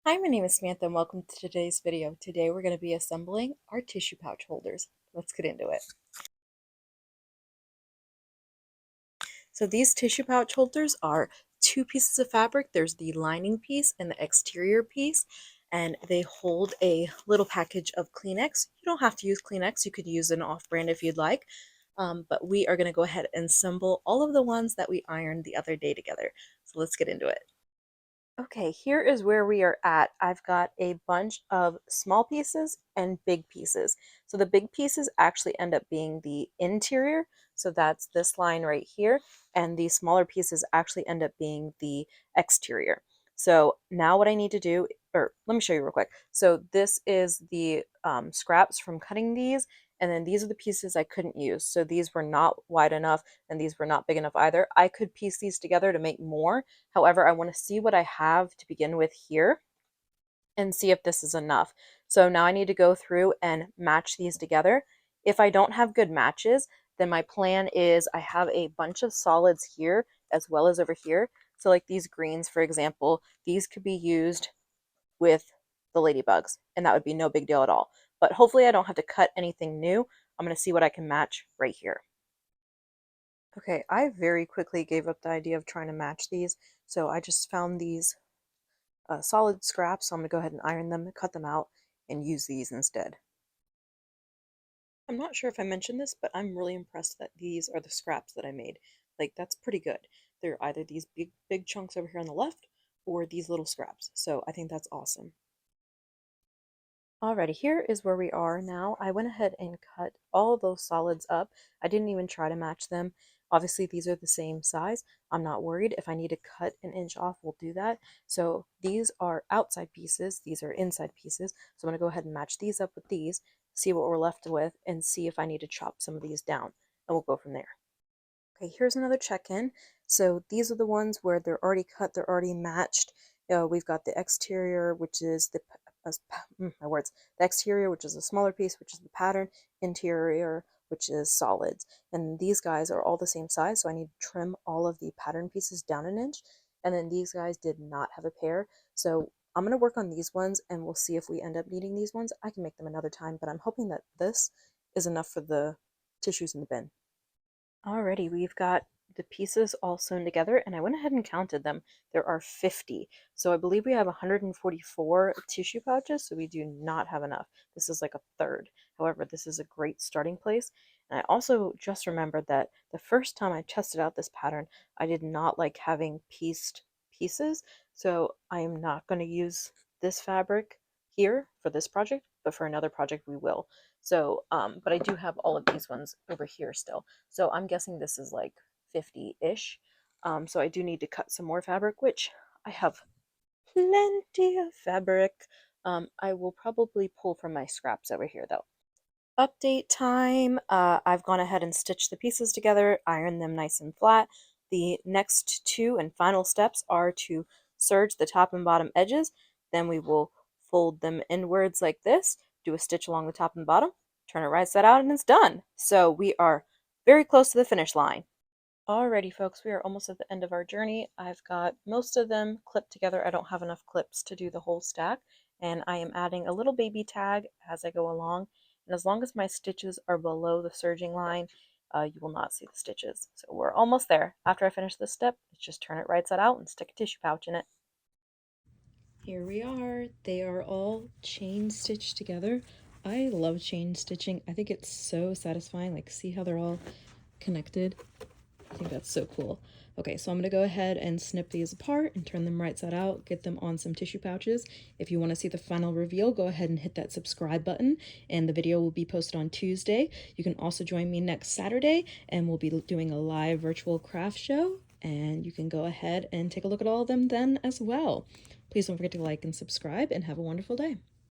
Hi, my name is Samantha and welcome to today's video. Today we're going to be assembling our tissue pouch holders. Let's get into it. So these tissue pouch holders are two pieces of fabric. There's the lining piece and the exterior piece, and they hold a little package of Kleenex. You don't have to use Kleenex. You could use an off-brand if you'd like, but we are going to go ahead and assemble all of the ones that we ironed the other day together. So let's get into it. Okay, here is where we are at. I've got a bunch of small pieces and big pieces. So the big pieces actually end up being the interior. So that's this line right here. And the smaller pieces actually end up being the exterior. So now what I need to do, or let me show you real quick. So this is the scraps from cutting these. And then these are the pieces I couldn't use. So these were not wide enough and these were not big enough either. I could piece these together to make more. However, I want to see what I have to begin with here and see if this is enough. So now I need to go through and match these together. If I don't have good matches, then my plan is I have a bunch of solids here as well as over here. So like these greens, for example, these could be used with the ladybugs and that would be no big deal at all. But hopefully I don't have to cut anything new. I'm going to see what I can match right here. Okay, I very quickly gave up the idea of trying to match these, so I just found these solid scraps, so I'm going to go ahead and iron them, cut them out, and use these instead. I'm not sure if I mentioned this, but I'm really impressed that these are the scraps that I made. Like, that's pretty good. They're either these big chunks over here on the left, or these little scraps, so I think that's awesome. Alrighty, here is where we are now. I went ahead and cut all those solids up. I didn't even try to match them. Obviously, these are the same size. I'm not worried. If I need to cut an inch off, we'll do that. So these are outside pieces. These are inside pieces. So I'm going to go ahead and match these up with these, see what we're left with, and see if I need to chop some of these down. And we'll go from there. Okay, here's another check-in. So these are the ones where they're already cut, they're already matched. We've got the exterior, which is my words, the exterior, which is a smaller piece, which is the pattern, interior, which is solids. And these guys are all the same size, so I need to trim all of the pattern pieces down an inch. And then these guys did not have a pair, so I'm going to work on these ones, and we'll see if we end up needing these ones. I can make them another time, but I'm hoping that this is enough for the tissues in the bin. Alrighty, we've got the pieces all sewn together, and I went ahead and counted them. There are 50. So I believe we have 144 tissue pouches, so we do not have enough. This is like a third. However, this is a great starting place. And I also just remembered that the first time I tested out this pattern, I did not like having pieced pieces. So I am not going to use this fabric here for this project, but for another project we will. So, but I do have all of these ones over here still. So I'm guessing this is like 50-ish. So I do need to cut some more fabric, which I have plenty of fabric. I will probably pull from my scraps over here though. Update time. I've gone ahead and stitched the pieces together, ironed them nice and flat. The next two and final steps are to serge the top and bottom edges. Then we will fold them inwards like this, do a stitch along the top and bottom, turn it right side out, and it's done. So we are very close to the finish line. Alrighty, folks, we are almost at the end of our journey. I've got most of them clipped together. I don't have enough clips to do the whole stack, and I am adding a little baby tag as I go along. And as long as my stitches are below the serging line, you will not see the stitches. So we're almost there. After I finish this step, let's just turn it right side out and stick a tissue pouch in it. Here we are. They are all chain stitched together. I love chain stitching. I think it's so satisfying. Like, see how they're all connected? I think that's so cool. Okay, so I'm going to go ahead and snip these apart and turn them right side out, get them on some tissue pouches. If you want to see the final reveal, go ahead and hit that subscribe button, and the video will be posted on Tuesday. You can also join me next Saturday, and we'll be doing a live virtual craft show, and you can go ahead and take a look at all of them then as well. Please don't forget to like and subscribe, and have a wonderful day.